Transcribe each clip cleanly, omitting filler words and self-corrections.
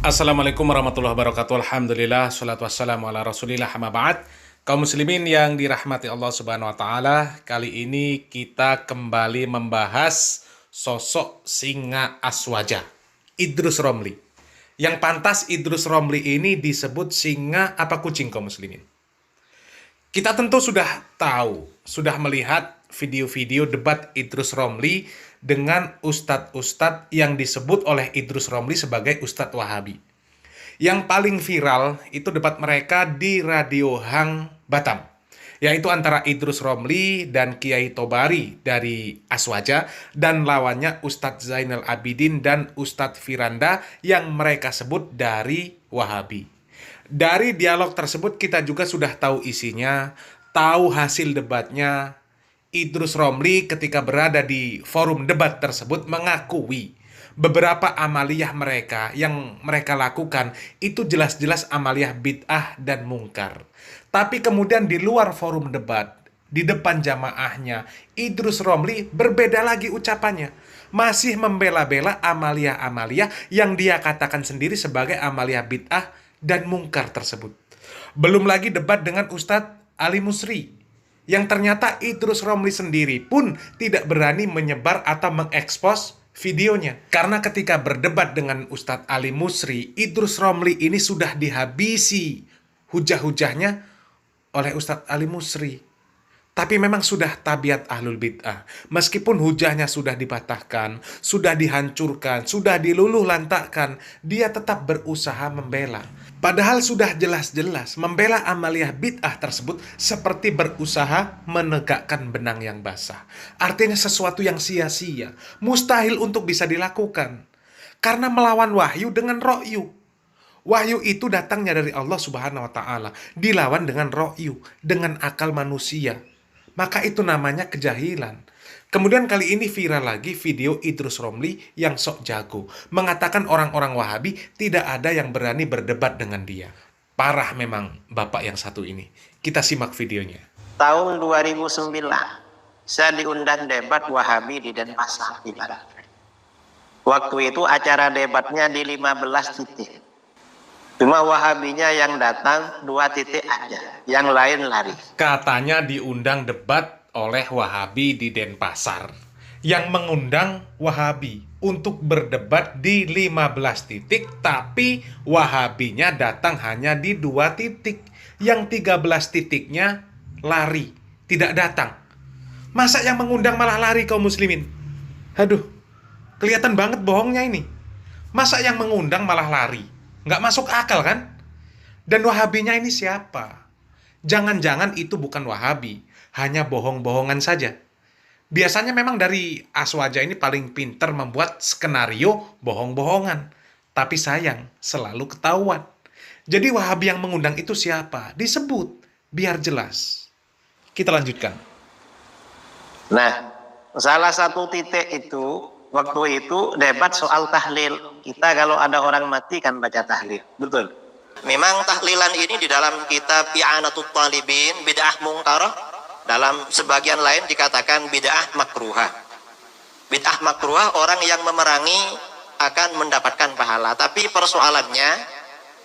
Assalamualaikum warahmatullahi wabarakatuh. Alhamdulillah, salatu wassalamu ala rasulillah, amma ba'd. Kaum muslimin yang dirahmati Allah subhanahu wa ta'ala, kali ini kita kembali membahas sosok singa aswaja, Idrus Romli. Yang pantas Idrus Romli ini disebut singa apa kucing, kaum muslimin? Kita tentu sudah tahu, sudah melihat video-video debat Idrus Romli dengan ustadz-ustadz yang disebut oleh Idrus Romli sebagai ustadz Wahabi. Yang paling viral itu debat mereka di Radio Hang Batam, yaitu antara Idrus Romli dan Kiai Tobari dari Aswaja dan lawannya Ustadz Zainal Abidin dan Ustadz Firanda yang mereka sebut dari Wahabi. Dari dialog tersebut kita juga sudah tahu isinya, tahu hasil debatnya. Idrus Romli ketika berada di forum debat tersebut mengakui beberapa amaliyah mereka yang mereka lakukan itu jelas-jelas amaliyah bid'ah dan mungkar. Tapi kemudian di luar forum debat, di depan jamaahnya, Idrus Romli berbeda lagi ucapannya. Masih membela-bela amaliyah-amaliyah yang dia katakan sendiri sebagai amaliyah bid'ah dan mungkar tersebut. Belum lagi debat dengan Ustadz Ali Musri, yang ternyata Idrus Romli sendiri pun tidak berani menyebar atau mengekspos videonya. Karena ketika berdebat dengan Ustadz Ali Musri, Idrus Romli ini sudah dihabisi hujah-hujahnya oleh Ustadz Ali Musri. Tapi memang sudah tabiat ahlul bid'ah. Meskipun hujahnya sudah dipatahkan, sudah dihancurkan, sudah diluluh lantakkan, dia tetap berusaha membela. Padahal sudah jelas-jelas membela amaliyah bid'ah tersebut seperti berusaha menegakkan benang yang basah. Artinya sesuatu yang sia-sia, mustahil untuk bisa dilakukan. Karena melawan wahyu dengan ro'yu. Wahyu itu datangnya dari Allah subhanahu wa ta'ala, dilawan dengan ro'yu, dengan akal manusia. Maka itu namanya kejahilan. Kemudian kali ini viral lagi video Idrus Romli yang sok jago, mengatakan orang-orang Wahabi tidak ada yang berani berdebat dengan dia. Parah memang bapak yang satu ini. Kita simak videonya. Tahun 2009, saya diundang debat Wahabi di Denpasar, di Barat. Waktu itu acara debatnya di 15 titik. Cuma Wahabinya yang datang 2 titik aja, yang lain lari. Katanya diundang debat oleh Wahabi di Denpasar. Yang mengundang Wahabi untuk berdebat di 15 titik, tapi Wahabinya datang hanya di 2 titik. Yang 13 titiknya lari, tidak datang. Masa yang mengundang malah lari, kaum muslimin? Aduh, kelihatan banget bohongnya ini. Masa yang mengundang malah lari? Nggak masuk akal kan? Dan Wahabinya ini siapa? Jangan-jangan itu bukan Wahabi, hanya bohong-bohongan saja. Biasanya memang dari Aswaja ini paling pinter membuat skenario bohong-bohongan. Tapi sayang, selalu ketahuan. Jadi Wahabi yang mengundang itu siapa? Disebut, biar jelas. Kita lanjutkan. Nah, salah satu titik itu, waktu itu debat soal tahlil. Kita kalau ada orang mati kan baca tahlil. Betul. Memang tahlilan ini di dalam kitab I'anatul Talibin, bid'ah mungkarah, dalam sebagian lain dikatakan bid'ah makruhah. Bid'ah makruhah orang yang memerangi akan mendapatkan pahala. Tapi persoalannya,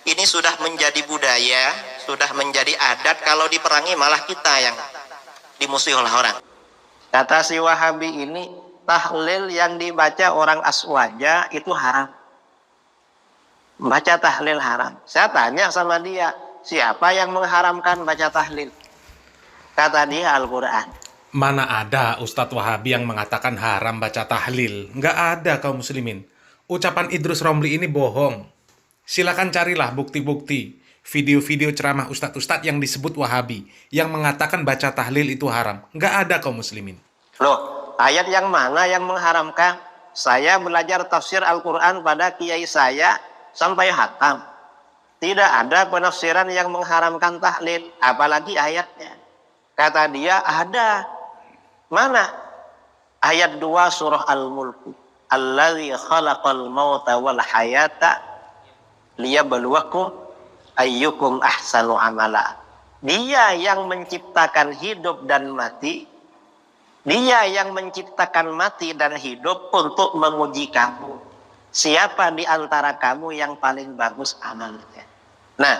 ini sudah menjadi budaya, sudah menjadi adat, kalau diperangi malah kita yang dimusuhi oleh orang. Kata si Wahabi ini, tahlil yang dibaca orang Aswaja itu haram. Baca tahlil haram. Saya tanya sama dia, siapa yang mengharamkan baca tahlil? Kata dia Al-Quran. Mana ada Ustadz Wahabi yang mengatakan haram baca tahlil? Nggak ada, kaum muslimin. Ucapan Idrus Romli ini bohong. Silakan carilah bukti-bukti video-video ceramah ustadz-ustadz yang disebut Wahabi yang mengatakan baca tahlil itu haram. Nggak ada, kaum muslimin. Loh, ayat yang mana yang mengharamkan? Saya belajar tafsir Al-Quran pada kiai saya sampai hatam. Tidak ada penafsiran yang mengharamkan tahlil, apalagi ayatnya. Kata dia, ada. Mana? Ayat 2 surah Al-Mulk. Allazi khalaqal mauta wal hayata liyabluwakum ayyukum ahsanu amala. Dia yang menciptakan hidup dan mati. Dia yang menciptakan mati dan hidup untuk menguji kamu. siapa di antara kamu yang paling bagus amalnya. Nah,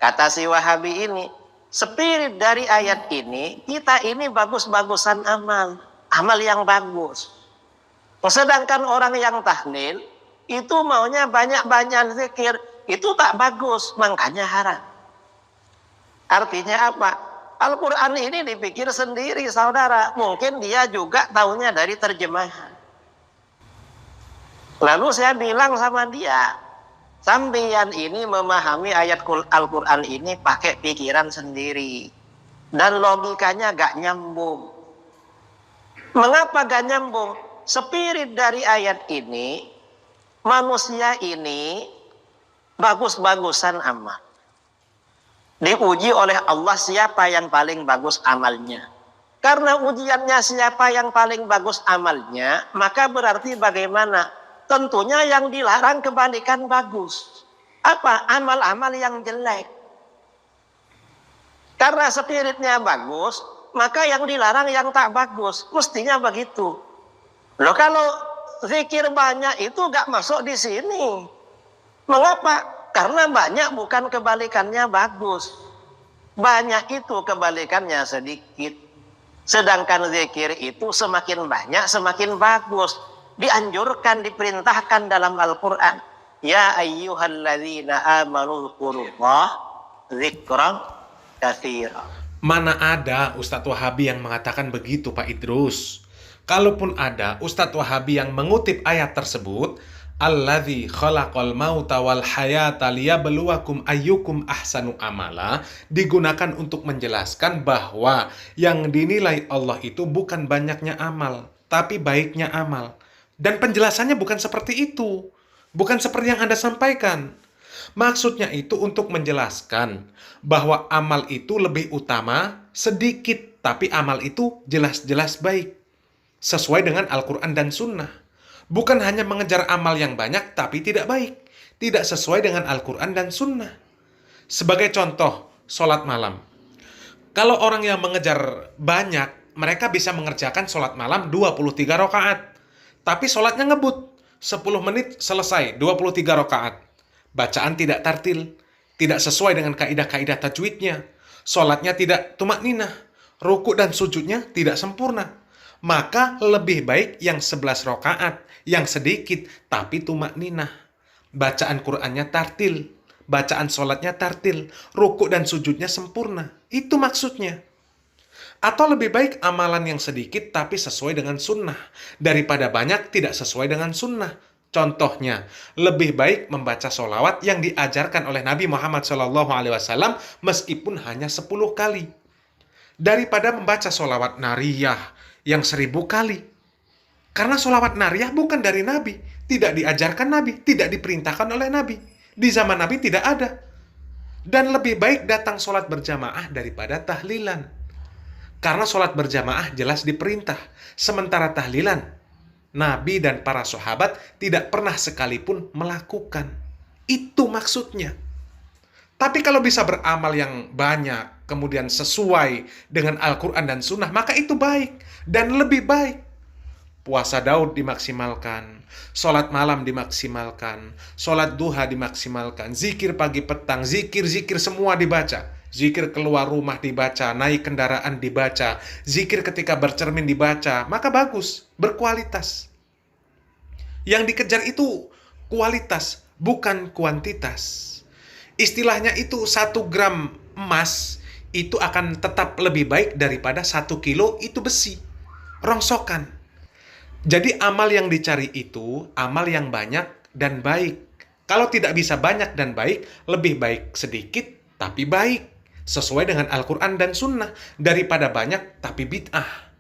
kata si Wahabi ini, spirit dari ayat ini, kita ini bagus-bagusan amal. Amal yang bagus. Sedangkan orang yang tahlil, itu maunya banyak-banyak zikir. Itu tak bagus, makanya haram. Artinya apa? Al-Quran ini dipikir sendiri, saudara. Mungkin dia juga tahunya dari terjemahan. Lalu saya bilang sama dia, sampeyan ini memahami ayat Al-Quran ini pakai pikiran sendiri. Dan logikanya gak nyambung. Mengapa gak nyambung? Spirit dari ayat ini, manusia ini bagus-bagusan amal. Diuji oleh Allah siapa yang paling bagus amalnya. Karena ujiannya siapa yang paling bagus amalnya, maka berarti bagaimana? Tentunya yang dilarang kebalikan bagus. Apa? Amal-amal yang jelek. Karena spiritnya bagus, maka yang dilarang yang tak bagus. Mestinya begitu. Loh, kalau zikir banyak itu gak masuk di sini. Mengapa? Karena banyak bukan kebalikannya bagus. Banyak itu kebalikannya sedikit. Sedangkan zikir itu semakin banyak semakin bagus. Dianjurkan, diperintahkan dalam Al-Quran. Ya ayyuhalladzina amanu dzkurullah dzikran katsira. Mana ada Ustadz Wahabi yang mengatakan begitu, Pak Idrus? Kalaupun ada Ustadz Wahabi yang mengutip ayat tersebut, Alladzi khalaqal mauta wal hayata liyabluwakum ayyukum ahsanu amala, digunakan untuk menjelaskan bahwa yang dinilai Allah itu bukan banyaknya amal, tapi baiknya amal. Dan penjelasannya bukan seperti itu. Bukan seperti yang Anda sampaikan. Maksudnya itu untuk menjelaskan bahwa amal itu lebih utama sedikit, tapi amal itu jelas-jelas baik. Sesuai dengan Al-Quran dan Sunnah. Bukan hanya mengejar amal yang banyak, tapi tidak baik. Tidak sesuai dengan Al-Quran dan Sunnah. Sebagai contoh, sholat malam. Kalau orang yang mengejar banyak, mereka bisa mengerjakan sholat malam 23 rakaat. Tapi sholatnya ngebut. 10 menit selesai, 23 rakaat. Bacaan tidak tartil. Tidak sesuai dengan kaidah-kaidah tajwidnya. Sholatnya tidak tumakninah. Ruku dan sujudnya tidak sempurna. Maka lebih baik yang 11 rakaat. Yang sedikit, tapi tumakninah. Bacaan Qur'annya tartil. Bacaan sholatnya tartil. Ruku dan sujudnya sempurna. Itu maksudnya. Atau lebih baik amalan yang sedikit tapi sesuai dengan sunnah, daripada banyak tidak sesuai dengan sunnah. Contohnya, lebih baik membaca sholawat yang diajarkan oleh Nabi Muhammad SAW meskipun hanya 10 kali. Daripada membaca sholawat nariyah yang 1000 kali. Karena sholawat nariyah bukan dari Nabi, tidak diajarkan Nabi, tidak diperintahkan oleh Nabi. Di zaman Nabi tidak ada. Dan lebih baik datang sholat berjamaah daripada tahlilan. Karena sholat berjamaah jelas diperintah. Sementara tahlilan, Nabi dan para sahabat tidak pernah sekalipun melakukan. Itu maksudnya. Tapi kalau bisa beramal yang banyak, kemudian sesuai dengan Al-Quran dan Sunnah, maka itu baik dan lebih baik. Puasa Daud dimaksimalkan, sholat malam dimaksimalkan, sholat duha dimaksimalkan, zikir pagi petang, zikir-zikir semua dibaca. Zikir keluar rumah dibaca, naik kendaraan dibaca, zikir ketika bercermin dibaca, maka bagus, berkualitas. Yang dikejar itu kualitas, bukan kuantitas. Istilahnya itu 1 gram emas itu akan tetap lebih baik daripada 1 kilo itu besi, rongsokan. Jadi amal yang dicari itu amal yang banyak dan baik. Kalau tidak bisa banyak dan baik, lebih baik sedikit tapi baik. Sesuai dengan Al-Quran dan Sunnah. Daripada banyak tapi bid'ah.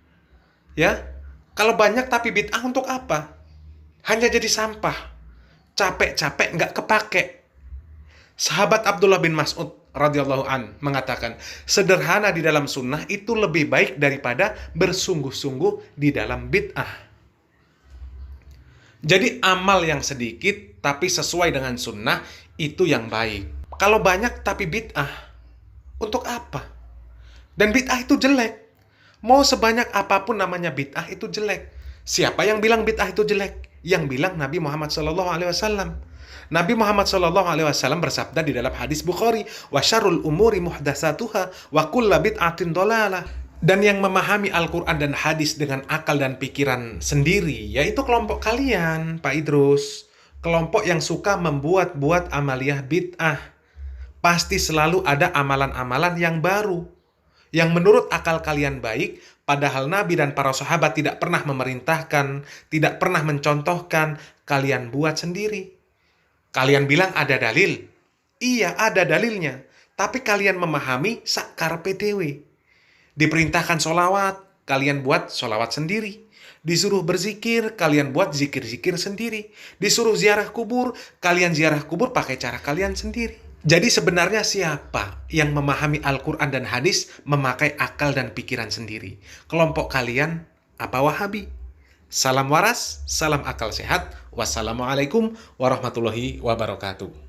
Ya, kalau banyak tapi bid'ah untuk apa? Hanya jadi sampah. Capek-capek nggak kepake. Sahabat Abdullah bin Mas'ud radhiyallahu an mengatakan, sederhana di dalam sunnah itu lebih baik daripada bersungguh-sungguh di dalam bid'ah. Jadi amal yang sedikit tapi sesuai dengan sunnah itu yang baik. Kalau banyak tapi bid'ah, untuk apa? Dan bid'ah itu jelek. Mau sebanyak apapun namanya bid'ah itu jelek. Siapa yang bilang bid'ah itu jelek? yang bilang Nabi Muhammad SAW. Nabi Muhammad SAW bersabda di dalam hadis Bukhari, wa syarrul umuri muhdatsatuha wa kullu bid'atin dhalalah. Dan yang memahami Al-Quran dan hadis dengan akal dan pikiran sendiri, yaitu kelompok kalian, Pak Idrus. Kelompok yang suka membuat-buat amaliyah bid'ah. Pasti selalu ada amalan-amalan yang baru, yang menurut akal kalian baik, padahal Nabi dan para sahabat tidak pernah memerintahkan, tidak pernah mencontohkan, kalian buat sendiri. Kalian bilang ada dalil. Iya, ada dalilnya. Tapi kalian memahami sakar PDW. Diperintahkan sholawat, kalian buat sholawat sendiri. Disuruh berzikir, kalian buat zikir-zikir sendiri. Disuruh ziarah kubur, kalian ziarah kubur pakai cara kalian sendiri. Jadi sebenarnya siapa yang memahami Al-Quran dan hadis memakai akal dan pikiran sendiri? Kelompok kalian apa Wahabi? Salam waras, salam akal sehat. Wassalamualaikum warahmatullahi wabarakatuh.